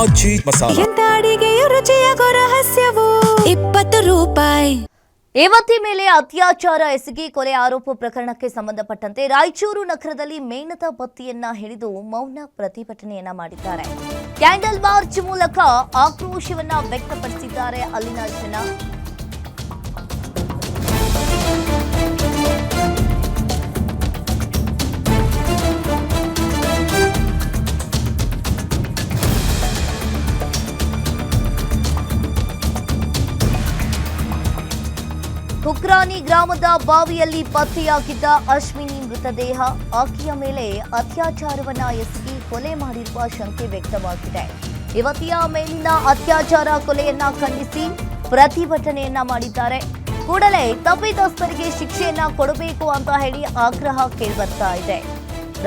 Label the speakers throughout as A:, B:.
A: ಆಚಿ ಮಸಾಲ
B: ಎಂತ ಅಡಿಗೆಯ ರುಚಿಯಾಗೋ ರಹಸ್ಯವು 20 ರೂಪಾಯಿ.
C: ಯುವತಿ ಮೇಲೆ ಅತ್ಯಾಚಾರ ಎಸಗಿ ಕೊಲೆ ಆರೋಪ ಪ್ರಕರಣಕ್ಕೆ ಸಂಬಂಧಪಟ್ಟಂತೆ ರಾಯಚೂರು ನಗರದಲ್ಲಿ ಮೇಣದ ಬತ್ತಿಯನ್ನ ಹಿಡಿದು ಮೌನ ಪ್ರತಿಭಟನೆಯನ್ನ ಮಾಡಿದ್ದಾರೆ. ಕ್ಯಾಂಡಲ್ ಮಾರ್ಚ್ ಮೂಲಕ ಆಕ್ರೋಶವನ್ನ ವ್ಯಕ್ತಪಡಿಸಿದ್ದಾರೆ ಅಲ್ಲಿನ ಜನ. ಹುಕ್ರಾನಿ ಗ್ರಾಮದ ಬಾವಿಯಲ್ಲಿ ಪತ್ತೆಯಾಗಿದ್ದ ಅಶ್ವಿನಿ ಮೃತದೇಹ, ಆಕೆಯ ಮೇಲೆ ಅತ್ಯಾಚಾರವನ್ನ ಎಸಗಿ ಕೊಲೆ ಮಾಡಿರುವ ಶಂಕೆ ವ್ಯಕ್ತವಾಗಿದೆ. ಯುವತಿಯ ಮೇಲಿನ ಅತ್ಯಾಚಾರ ಕೊಲೆಯನ್ನ ಖಂಡಿಸಿ ಪ್ರತಿಭಟನೆಯನ್ನ ಮಾಡಿದ್ದಾರೆ. ಕೂಡಲೇ ತಪ್ಪಿತಸ್ಥರಿಗೆ ಶಿಕ್ಷೆಯನ್ನ ಕೊಡಬೇಕು ಅಂತ ಹೇಳಿ ಆಗ್ರಹ ಕೇಳಿಬರ್ತಾ ಇದೆ.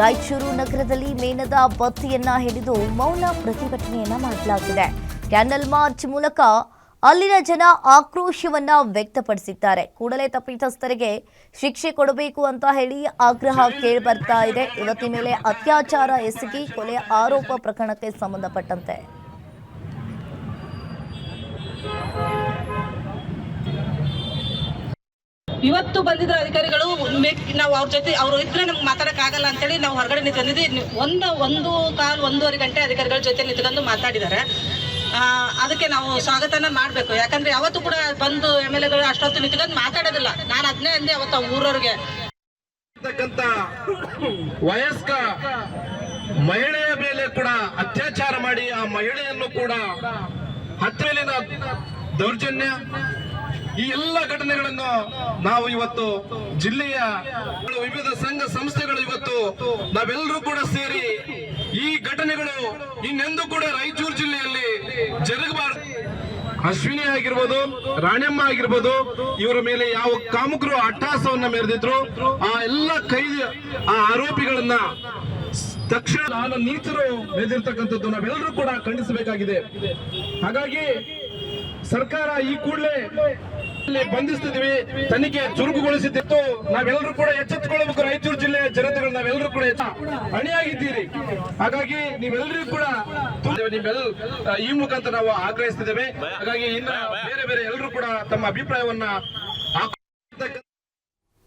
C: ರಾಯಚೂರು ನಗರದಲ್ಲಿ ಮೇಣದ ಬತ್ತಿಯನ್ನ ಹಿಡಿದು ಮೌನ ಪ್ರತಿಭಟನೆಯನ್ನ ಮಾಡಲಾಗಿದೆ. ಕ್ಯಾಂಡಲ್ ಮಾರ್ಚ್ ಮೂಲಕ ಅಲ್ಲಿನ ಜನ ಆಕ್ರೋಶವನ್ನ ವ್ಯಕ್ತಪಡಿಸಿದ್ದಾರೆ. ಕೂಡಲೇ ತಪ್ಪಿತಸ್ಥರಿಗೆ ಶಿಕ್ಷೆ ಕೊಡಬೇಕು ಅಂತ ಹೇಳಿ ಆಗ್ರಹ ಕೇಳಿಬರ್ತಾ ಇದೆ. ಯುವತಿ ಮೇಲೆ ಅತ್ಯಾಚಾರ ಎಸಗಿ ಕೊಲೆ ಆರೋಪ ಪ್ರಕರಣಕ್ಕೆ ಸಂಬಂಧಪಟ್ಟಂತೆ
D: ಇವತ್ತು ಬಂದಿದ್ದ ಅಧಿಕಾರಿಗಳು ನಾವು ಅವ್ರ ಜೊತೆ ಅವರು ಇದ್ರೆ ನಮ್ಗೆ ಮಾತಾಡಕ್ ಆಗಲ್ಲ ಅಂತೇಳಿ ನಾವು ಹೊರಗಡೆ ನಿಂತಿದ್ವಿ. ಒಂದೂವರೆ ಗಂಟೆ ಅಧಿಕಾರಿಗಳ ಜೊತೆ ನಿಂತ್ಕೊಂಡು ಮಾತಾಡಿದ್ದಾರೆ. ಅದಕ್ಕೆ ನಾವು ಸ್ವಾಗತನ ಮಾಡಬೇಕು. ಯಾಕಂದ್ರೆ ಯಾವತ್ತೂ ಕೂಡ ಬಂದು MLA ಗಳು ಅಷ್ಟೊತ್ತು ನಿಂತ್ಕೊಂಡು ಮಾತಾಡೋದಿಲ್ಲ. ನಾನು ಅದನ್ನೇ ಅಂದೆ ಅವತ್ತು ಊರವ್ರಿಗೆ.
E: ವಯಸ್ಕ ಮಹಿಳೆಯ ಮೇಲೆ ಕೂಡ ಅತ್ಯಾಚಾರ ಮಾಡಿ ಆ ಮಹಿಳೆಯನ್ನು ಕೂಡ ಹತ್ಯೆಯಲ್ಲಿನ ದೌರ್ಜನ್ಯ, ಈ ಎಲ್ಲ ಘಟನೆಗಳನ್ನು ನಾವು ಇವತ್ತು ಜಿಲ್ಲೆಯ ವಿವಿಧ ಸಂಘ ಸಂಸ್ಥೆಗಳು ಇವತ್ತು ನಾವೆಲ್ಲರೂ ಕೂಡ ಸೇರಿ ಈ ಘಟನೆಗಳು ಇನ್ನೆಂದೂ ಕೂಡ ರಾಯಚೂರು ಜಿಲ್ಲೆಯಲ್ಲಿ ಜರುಗಬಾರದು. ಅಶ್ವಿನಿ ಆಗಿರ್ಬೋದು, ರಾಣೆಮ್ಮ ಆಗಿರ್ಬೋದು, ಇವರ ಮೇಲೆ ಯಾವ ಕಾಮುಕರು ಅಟ್ಟಹಾಸವನ್ನ ಮೆರೆದಿದ್ರು ಆ ಎಲ್ಲ ಆ ಆರೋಪಿಗಳನ್ನ ತಕ್ಷಣ ನೀಚರು ಮೆರೆದಿರ್ತಕ್ಕಂಥದ್ದು ನಾವೆಲ್ಲರೂ ಕೂಡ ಖಂಡಿಸಬೇಕಾಗಿದೆ. ಹಾಗಾಗಿ ಸರ್ಕಾರ ಈ ಕೂಡಲೇ ಬಂಧಿಸ್ತಿದ್ವಿ, ತನಿಖೆ ಚುರುಕುಗೊಳಿಸುತ್ತಿತ್ತು. ನಾವೆಲ್ಲರೂ ಕೂಡ ಎಚ್ಚೆತ್ತುಕೊಳ್ಳಬೇಕು. ರಾಯಚೂರು ಜಿಲ್ಲೆಯ ಜನತೆಗಳು ನಾವೆಲ್ಲರೂ ಕೂಡ ಅಣಿಯಾಗಿದ್ದೀರಿ. ಹಾಗಾಗಿ ನೀವೆಲ್ಲರಿಗೂ ಕೂಡ ಈ ಮುಖಾಂತರ ನಾವು ಆಗ್ರಹಿಸ್ತಿದ್ದೇವೆ. ಹಾಗಾಗಿ ಇನ್ನು ಬೇರೆ ಎಲ್ಲರೂ ಕೂಡ ತಮ್ಮ ಅಭಿಪ್ರಾಯವನ್ನ